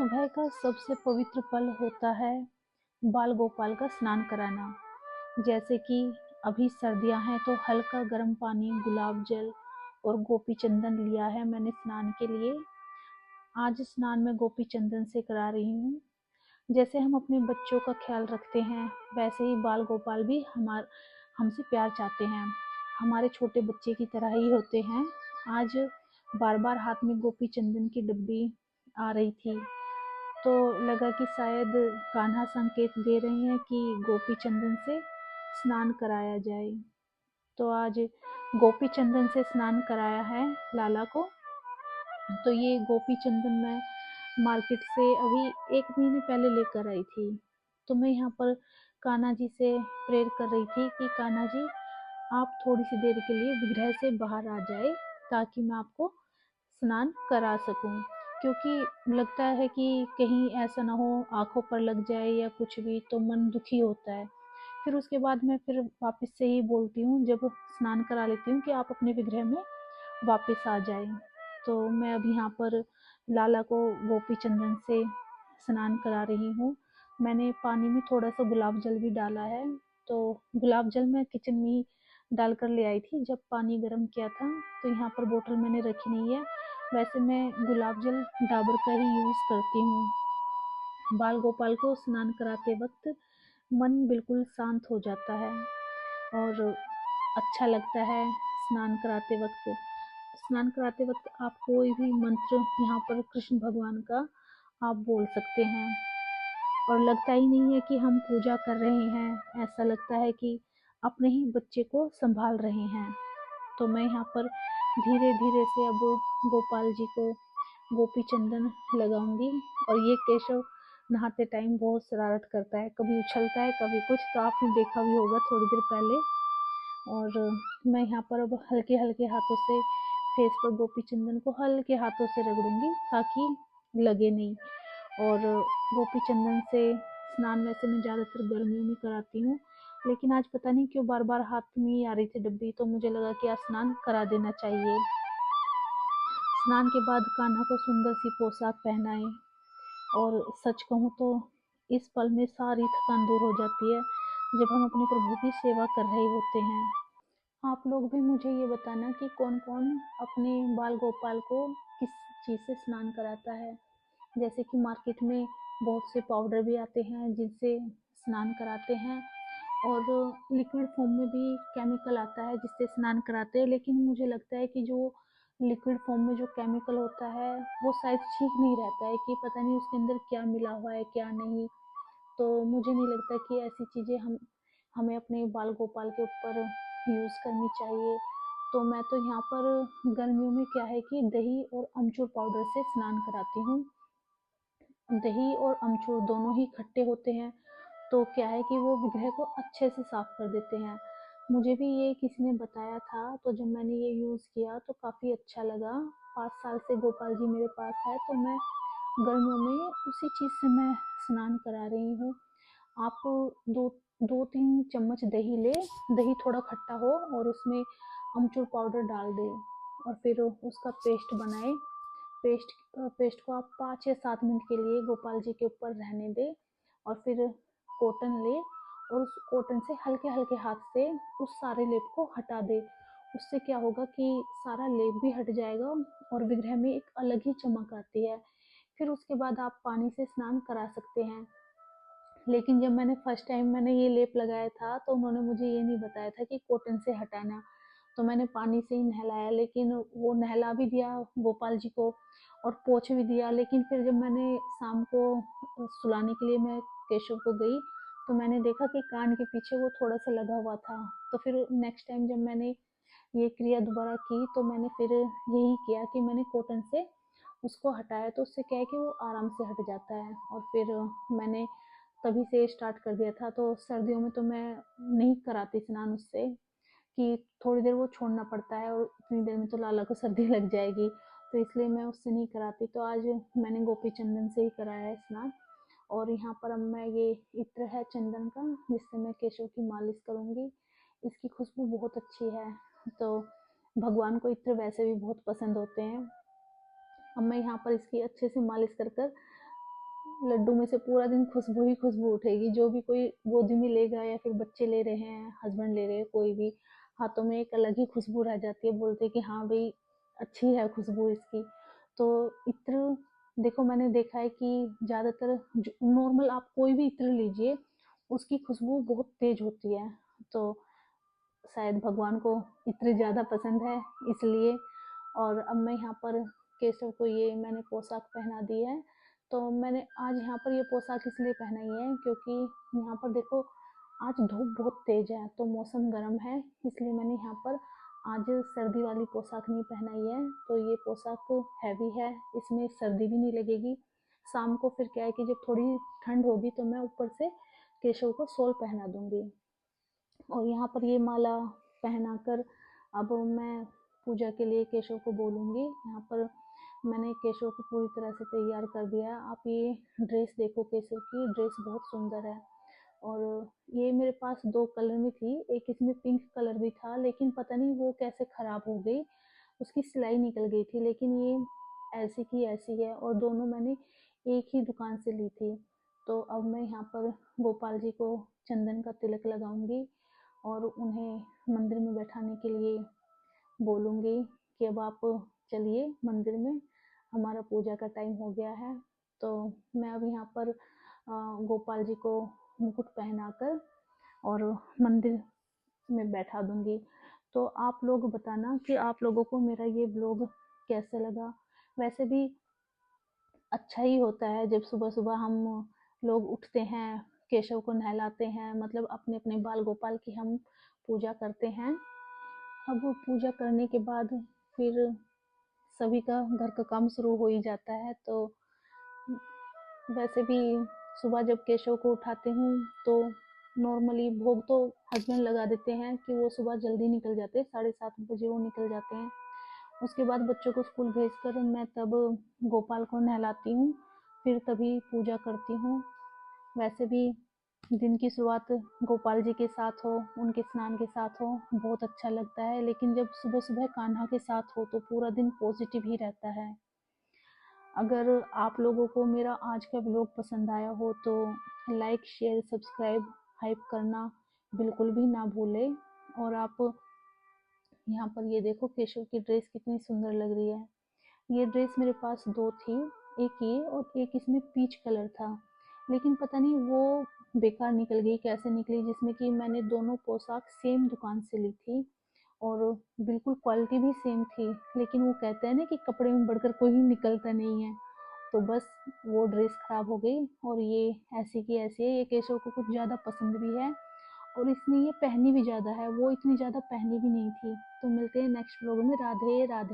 सुबह का सबसे पवित्र पल होता है बाल गोपाल का स्नान कराना। जैसे कि अभी सर्दियां हैं तो हल्का गर्म पानी, गुलाब जल और गोपी चंदन लिया है मैंने स्नान के लिए। आज स्नान मैं गोपी चंदन से करा रही हूँ। जैसे हम अपने बच्चों का ख्याल रखते हैं, वैसे ही बाल गोपाल भी हमसे प्यार चाहते हैं। हमारे छोटे बच्चे की तरह ही होते हैं। आज बार बार हाथ में गोपी चंदन की डब्बी आ रही थी, तो लगा कि शायद कान्हा संकेत दे रहे हैं कि गोपी चंदन से स्नान कराया जाए। तो आज गोपी चंदन से स्नान कराया है लाला को। तो ये गोपी चंदन मैं मार्केट से अभी 1 महीने पहले लेकर आई थी। तो मैं यहाँ पर कान्हा जी से प्रेयर कर रही थी कि कान्हा जी, आप थोड़ी सी देर के लिए विग्रह से बाहर आ जाए ताकि मैं आपको स्नान करा सकूं। क्योंकि लगता है कि कहीं ऐसा ना हो आंखों पर लग जाए या कुछ भी, तो मन दुखी होता है। फिर उसके बाद मैं फिर वापस से ही बोलती हूँ, जब स्नान करा लेती हूँ, कि आप अपने विग्रह में वापस आ जाए। तो मैं अब यहाँ पर लाला को गोपी चंदन से स्नान करा रही हूँ। मैंने पानी में थोड़ा सा गुलाब जल भी डाला है। तो गुलाब जल मैं किचन में ही डाल कर ले आई थी जब पानी गर्म किया था। तो यहाँ पर बोतल मैंने रखी नहीं है। वैसे मैं गुलाब जल डाबर का ही यूज़ करती हूँ। बाल गोपाल को स्नान कराते वक्त मन बिल्कुल शांत हो जाता है और अच्छा लगता है। स्नान कराते वक्त आप कोई भी मंत्र यहाँ पर कृष्ण भगवान का आप बोल सकते हैं, और लगता ही नहीं है कि हम पूजा कर रहे हैं। ऐसा लगता है कि अपने ही बच्चे को संभाल रहे हैं। तो मैं यहाँ पर धीरे धीरे से अब गोपाल जी को गोपी चंदन लगाऊंगी। और ये केशव नहाते टाइम बहुत शरारत करता है, कभी उछलता है कभी कुछ, तो आपने देखा भी होगा थोड़ी देर पहले। और मैं यहाँ पर अब हल्के हल्के हाथों से फेस पर गोपी चंदन को हल्के हाथों से रगड़ूंगी ताकि लगे नहीं। और गोपी चंदन से स्नान वैसे मैं ज़्यादातर गर्मियों में कराती हूँ, लेकिन आज पता नहीं क्यों बार बार हाथ में ही आ रही थी डब्बी, तो मुझे लगा कि आज स्नान करा देना चाहिए। स्नान के बाद कान्हा को सुंदर सी पोशाक पहनाएं। और सच कहूँ तो इस पल में सारी थकान दूर हो जाती है जब हम अपने प्रभु की सेवा कर रहे होते हैं। आप लोग भी मुझे ये बताना कि कौन कौन अपने बाल गोपाल को किस चीज़ से स्नान कराता है। जैसे कि मार्केट में बहुत से पाउडर भी आते हैं जिनसे स्नान कराते हैं, और लिक्विड फॉर्म में भी केमिकल आता है जिससे स्नान कराते हैं। लेकिन मुझे लगता है कि जो लिक्विड फॉर्म में जो केमिकल होता है वो शायद ठीक नहीं रहता है, कि पता नहीं उसके अंदर क्या मिला हुआ है क्या नहीं। तो मुझे नहीं लगता कि ऐसी चीज़ें हमें अपने बाल गोपाल के ऊपर यूज़ करनी चाहिए। तो मैं तो यहाँ पर गर्मियों में क्या है कि दही और अमचूर पाउडर से स्नान कराती हूँ। दही और अमचूर दोनों ही खट्टे होते हैं, तो क्या है कि वो विग्रह को अच्छे से साफ कर देते हैं। मुझे भी ये किसी ने बताया था, तो जब मैंने ये यूज़ किया तो काफ़ी अच्छा लगा। 5 साल से गोपाल जी मेरे पास है, तो मैं गर्मियों में उसी चीज़ से मैं स्नान करा रही हूँ। आप दो 2-3 चम्मच दही ले, दही थोड़ा खट्टा हो और उसमें अमचूर पाउडर डाल दें, और फिर उसका पेस्ट बनाएं। पेस्ट को आप 5 या 7 मिनट के लिए गोपाल जी के ऊपर रहने दें, और फिर कॉटन ले और उस कॉटन से हल्के हल्के हाथ से उस सारे लेप को हटा दे। उससे क्या होगा कि सारा लेप भी हट जाएगा और विग्रह में एक अलग ही चमक आती है। फिर उसके बाद आप पानी से स्नान करा सकते हैं। लेकिन जब मैंने फर्स्ट टाइम मैंने ये लेप लगाया था, तो उन्होंने मुझे ये नहीं बताया था कि कॉटन से हटाना। तो मैंने पानी से ही नहलाया, लेकिन वो नहला भी दिया गोपाल जी को और पोंछ भी दिया। लेकिन फिर जब मैंने शाम को सुलाने के लिए मैं केशव को गई, तो मैंने देखा कि कान के पीछे वो थोड़ा सा लगा हुआ था। तो फिर नेक्स्ट टाइम जब मैंने ये क्रिया दोबारा की, तो मैंने फिर यही किया कि मैंने कॉटन से उसको हटाया। तो उससे क्या है कि वो आराम से हट जाता है। और फिर मैंने तभी से स्टार्ट कर दिया था। तो सर्दियों में तो मैं नहीं कराती स्नान उससे, कि थोड़ी देर वो छोड़ना पड़ता है और इतनी देर में तो लाला को सर्दी लग जाएगी, तो इसलिए मैं उससे नहीं कराती। तो आज मैंने गोपी चंदन से ही कराया है स्नान। और यहाँ पर अब मैं ये इत्र है चंदन का, जिससे मैं केशव की मालिश करूँगी। इसकी खुशबू बहुत अच्छी है, तो भगवान को इत्र वैसे भी बहुत पसंद होते हैं। अब मैं यहाँ पर इसकी अच्छे से मालिश कर कर लड्डू में से पूरा दिन खुशबू ही खुशबू उठेगी। जो भी कोई गोदी में लेगा या फिर बच्चे ले रहे हैं, हस्बैंड ले रहे हैं, कोई भी, हाथों में एक अलग ही खुशबू रह जाती है। बोलते हैं कि हाँ भई, अच्छी है खुशबू इसकी। तो इत्र, देखो मैंने देखा है कि ज़्यादातर जो नॉर्मल आप कोई भी इत्र लीजिए, उसकी खुशबू बहुत तेज़ होती है। तो शायद भगवान को इत्र ज़्यादा पसंद है इसलिए। और अब मैं यहाँ पर केशव को ये मैंने पोशाक पहना दी है। तो मैंने आज यहाँ पर ये पोशाक इसलिए पहनाई है क्योंकि यहाँ पर देखो आज धूप बहुत तेज है, तो मौसम गर्म है, इसलिए मैंने यहाँ पर आज सर्दी वाली पोशाक नहीं पहनाई है। तो ये पोशाक हैवी है, इसमें सर्दी भी नहीं लगेगी। शाम को फिर क्या है कि जब थोड़ी ठंड होगी तो मैं ऊपर से केशव को शॉल पहना दूंगी। और यहाँ पर ये माला पहनाकर अब मैं पूजा के लिए केशव को बोलूँगी। यहाँ पर मैंने केशव को पूरी तरह से तैयार कर दिया है। आप ये ड्रेस देखो, केशव की ड्रेस बहुत सुंदर है। और ये मेरे पास 2 कलर में थी, एक इसमें पिंक कलर भी था, लेकिन पता नहीं वो कैसे ख़राब हो गई, उसकी सिलाई निकल गई थी। लेकिन ये ऐसी की ऐसी है और दोनों मैंने एक ही दुकान से ली थी। तो अब मैं यहाँ पर गोपाल जी को चंदन का तिलक लगाऊंगी और उन्हें मंदिर में बैठाने के लिए बोलूँगी कि अब आप चलिए मंदिर में, हमारा पूजा का टाइम हो गया है। तो मैं अब यहाँ पर गोपाल जी को मुकुट पहनाकर और मंदिर में बैठा दूंगी। तो आप लोग बताना कि आप लोगों को मेरा ये ब्लॉग कैसा लगा। वैसे भी अच्छा ही होता है जब सुबह सुबह हम लोग उठते हैं, केशव को नहलाते हैं, मतलब अपने अपने बाल गोपाल की हम पूजा करते हैं। अब वो पूजा करने के बाद फिर सभी का घर का काम शुरू हो ही जाता है। तो वैसे भी सुबह जब केशव को उठाते हूँ तो नॉर्मली भोग तो हस्बैंड लगा देते हैं कि वो सुबह जल्दी निकल जाते हैं, 7:30 बजे वो निकल जाते हैं। उसके बाद बच्चों को स्कूल भेजकर मैं तब गोपाल को नहलाती हूँ, फिर तभी पूजा करती हूँ। वैसे भी दिन की शुरुआत गोपाल जी के साथ हो, उनके स्नान के साथ हो, बहुत अच्छा लगता है। लेकिन जब सुबह सुबह कान्हा के साथ हो तो पूरा दिन पॉजिटिव ही रहता है। अगर आप लोगों को मेरा आज का ब्लॉग पसंद आया हो तो लाइक शेयर सब्सक्राइब हाइप करना बिल्कुल भी ना भूलें। और आप यहाँ पर ये देखो केशव की ड्रेस कितनी सुंदर लग रही है। ये ड्रेस मेरे पास 2 थी, एक ये और एक इसमें पीच कलर था, लेकिन पता नहीं वो बेकार निकल गई, कैसे निकली, जिसमें कि मैंने दोनों पोशाक सेम दुकान से ली थी और बिल्कुल क्वालिटी भी सेम थी। लेकिन वो कहते हैं ना कि कपड़े में बढ़कर कोई निकलता नहीं है, तो बस वो ड्रेस खराब हो गई और ये ऐसी की ऐसी है। ये केशव को कुछ ज़्यादा पसंद भी है और इसने ये पहनी भी ज़्यादा है, वो इतनी ज़्यादा पहनी भी नहीं थी। तो मिलते हैं नेक्स्ट व्लॉग में। राधे राधे।